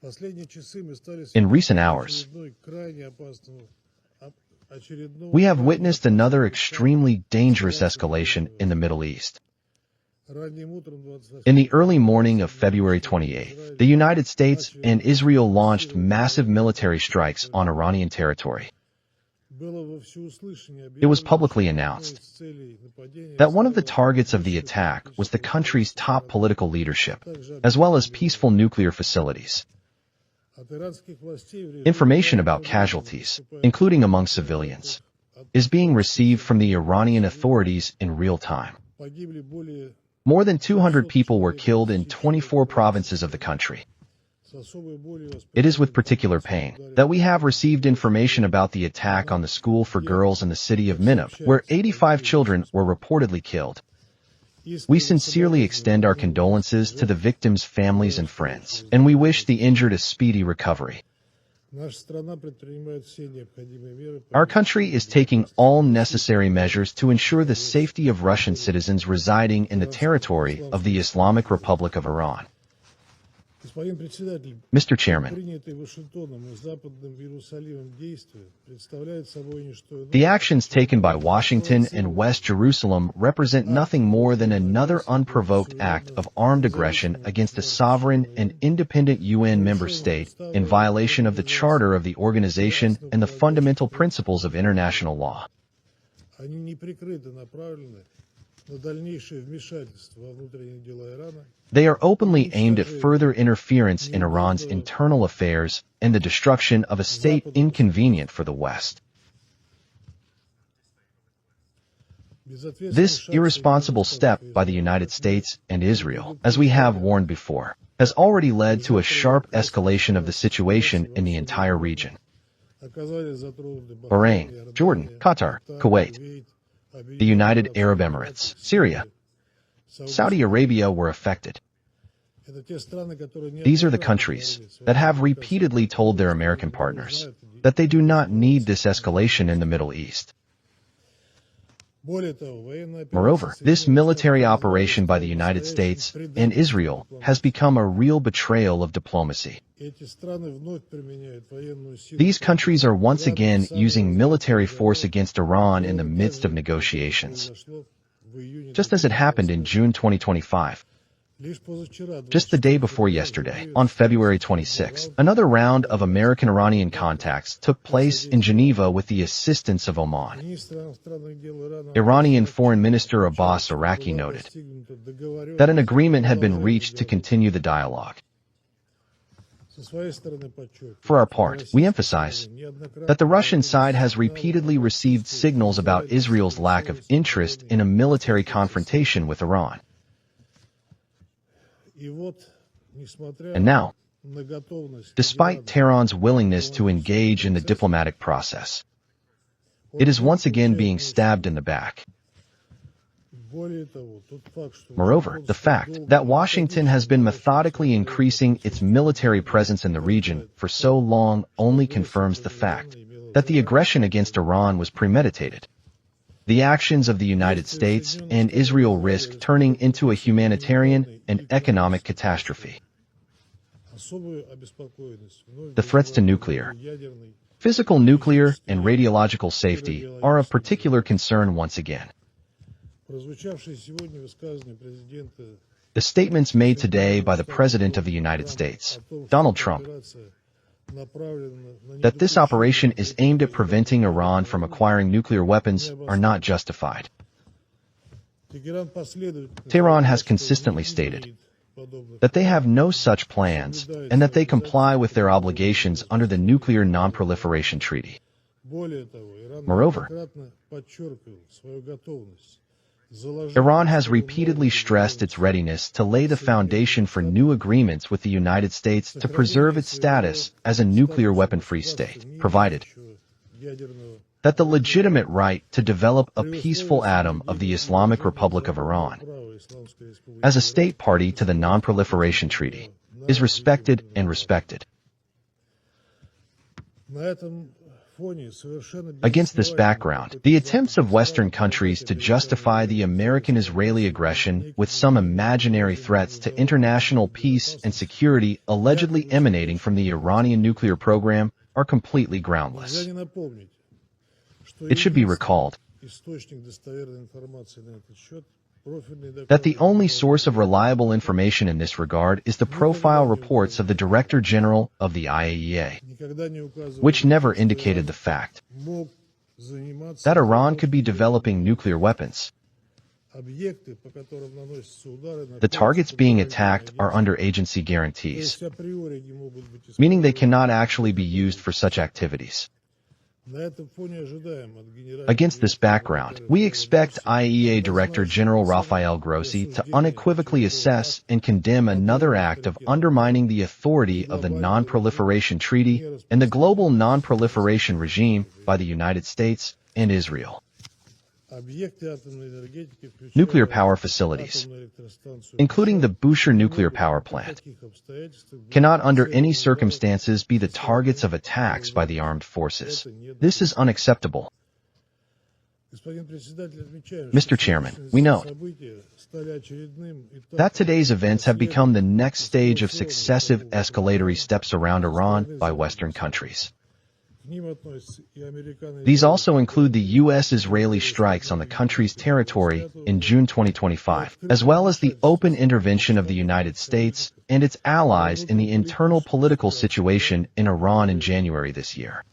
In recent hours, we have witnessed another extremely dangerous escalation in the Middle East. In the early morning of February 28th, the United States and Israel launched massive military strikes on Iranian territory. It was publicly announced that one of the targets of the attack was the country's top political leadership, as well as peaceful nuclear facilities. Information about casualties, including among civilians, is being received from the Iranian authorities in real time. More than 200 people were killed in 24 provinces of the country. It is with particular pain that we have received information about the attack on the school for girls in the city of Nineveh, where 85 children were reportedly killed. We sincerely extend our condolences to the victims' families and friends, and we wish the injured a speedy recovery. Our country is taking all necessary measures to ensure the safety of Russian citizens residing in the territory of the Islamic Republic of Iran. Mr. Chairman, the actions taken by Washington and West Jerusalem represent nothing more than another unprovoked act of armed aggression against a sovereign and independent UN member state in violation of the Charter of the organization and the fundamental principles of international law. They are openly aimed at further interference in Iran's internal affairs and the destruction of a state inconvenient for the West. This irresponsible step by the United States and Israel, as we have warned before, has already led to a sharp escalation of the situation in the entire region. Bahrain, Jordan, Qatar, Kuwait, the United Arab Emirates, Syria, Saudi Arabia were affected. These are the countries that have repeatedly told their American partners that they do not need this escalation in the Middle East. Moreover, this military operation by the United States and Israel has become a real betrayal of diplomacy. These countries are once again using military force against Iran in the midst of negotiations, just as it happened in June 2025. Just the day before yesterday, on February 26, another round of American-Iranian contacts took place in Geneva with the assistance of Oman. Iranian Foreign Minister Abbas Araqi noted that an agreement had been reached to continue the dialogue. For our part, we emphasize that the Russian side has repeatedly received signals about Israel's lack of interest in a military confrontation with Iran. And now, despite Tehran's willingness to engage in the diplomatic process, it is once again being stabbed in the back. Moreover, the fact that Washington has been methodically increasing its military presence in the region for so long only confirms the fact that the aggression against Iran was premeditated. The actions of the United States and Israel risk turning into a humanitarian and economic catastrophe. The threats to nuclear, physical nuclear, and radiological safety are of particular concern once again. The statements made today by the President of the United States, Donald Trump, that this operation is aimed at preventing Iran from acquiring nuclear weapons are not justified. Tehran has consistently stated that they have no such plans and that they comply with their obligations under the Nuclear Non-Proliferation Treaty. Moreover, Iran has repeatedly stressed its readiness to lay the foundation for new agreements with the United States to preserve its status as a nuclear weapon-free state, provided that the legitimate right to develop a peaceful atom of the Islamic Republic of Iran as a state party to the Non-Proliferation Treaty is respected and respected. Against this background, the attempts of Western countries to justify the American-Israeli aggression with some imaginary threats to international peace and security allegedly emanating from the Iranian nuclear program are completely groundless. It should be recalled that the only source of reliable information in this regard is the profile reports of the Director General of the IAEA, which never indicated the fact that Iran could be developing nuclear weapons. The targets being attacked are under agency guarantees, meaning they cannot actually be used for such activities. Against this background, we expect IAEA Director General Rafael Grossi to unequivocally assess and condemn another act of undermining the authority of the Non-Proliferation Treaty and the global non-proliferation regime by the United States and Israel. Nuclear power facilities, including the Bushehr nuclear power plant, cannot under any circumstances be the targets of attacks by the armed forces. This is unacceptable. Mr. Chairman, we note that today's events have become the next stage of successive escalatory steps around Iran by Western countries. These also include the U.S.-Israeli strikes on the country's territory in June 2025, as well as the open intervention of the United States and its allies in the internal political situation in Iran in January this year.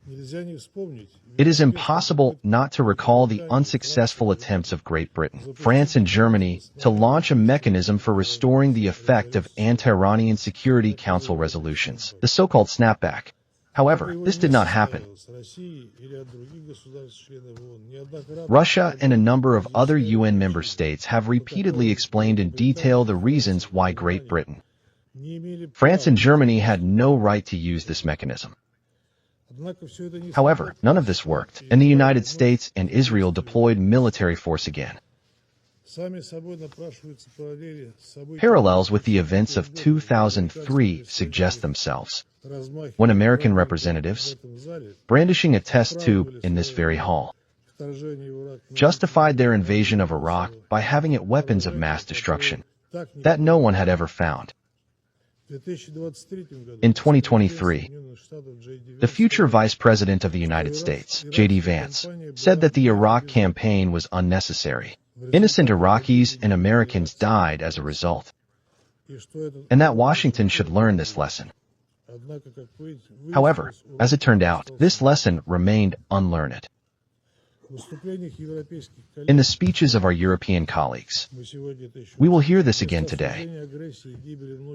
It is impossible not to recall the unsuccessful attempts of Great Britain, France, and Germany to launch a mechanism for restoring the effect of anti-Iranian Security Council resolutions, the so-called snapback. However, this did not happen. Russia and a number of other UN member states have repeatedly explained in detail the reasons why Great Britain, France, and Germany had no right to use this mechanism. However, none of this worked, and the United States and Israel deployed military force again. Parallels with the events of 2003 suggest themselves, when American representatives, brandishing a test tube in this very hall, justified their invasion of Iraq by having it weapons of mass destruction that no one had ever found. In 2023, the future Vice President of the United States, J.D. Vance, said that the Iraq campaign was unnecessary. Innocent Iraqis and Americans died as a result, and that Washington should learn this lesson. However, as it turned out, this lesson remained unlearned. In the speeches of our European colleagues, we will hear this again today.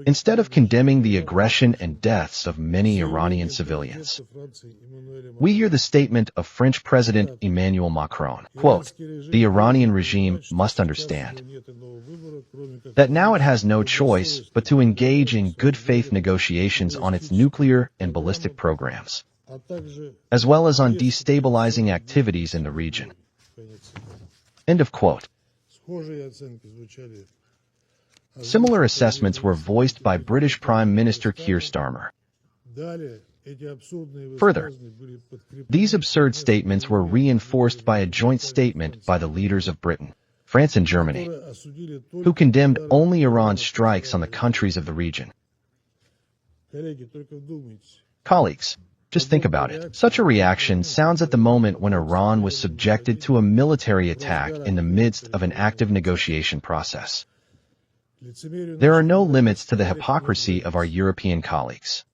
Instead of condemning the aggression and deaths of many Iranian civilians, we hear the statement of French President Emmanuel Macron, quote, "The Iranian regime must understand that now it has no choice but to engage in good faith negotiations on its nuclear and ballistic programs, as well as on destabilizing activities in the region." End of quote. Similar assessments were voiced by British Prime Minister Keir Starmer. Further, these absurd statements were reinforced by a joint statement by the leaders of Britain, France, and Germany, who condemned only Iran's strikes on the countries of the region. Colleagues, just think about it. Such a reaction sounds at the moment when Iran was subjected to a military attack in the midst of an active negotiation process. There are no limits to the hypocrisy of our European colleagues.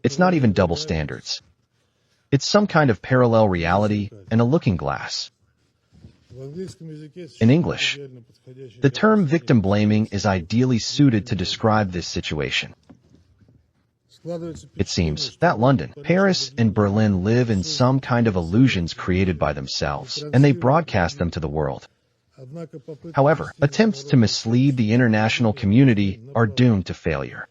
It's not even double standards. It's some kind of parallel reality and a looking glass. In English, the term victim blaming is ideally suited to describe this situation. It seems that London, Paris, and Berlin live in some kind of illusions created by themselves, and they broadcast them to the world. However, attempts to mislead the international community are doomed to failure.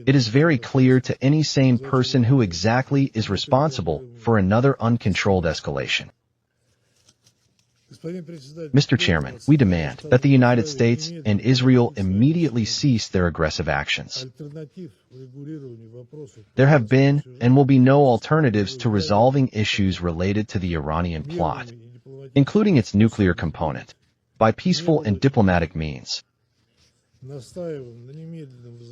It is very clear to any sane person who exactly is responsible for another uncontrolled escalation. Mr. Chairman, we demand that the United States and Israel immediately cease their aggressive actions. There have been and will be no alternatives to resolving issues related to the Iranian plot, including its nuclear component, by peaceful and diplomatic means.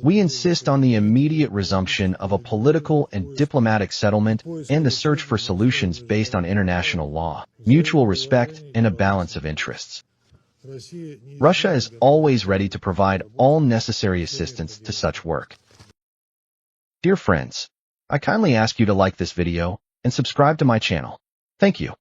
We insist on the immediate resumption of a political and diplomatic settlement and the search for solutions based on international law, mutual respect, and a balance of interests. Russia is always ready to provide all necessary assistance to such work. Dear friends, I kindly ask you to like this video and subscribe to my channel. Thank you.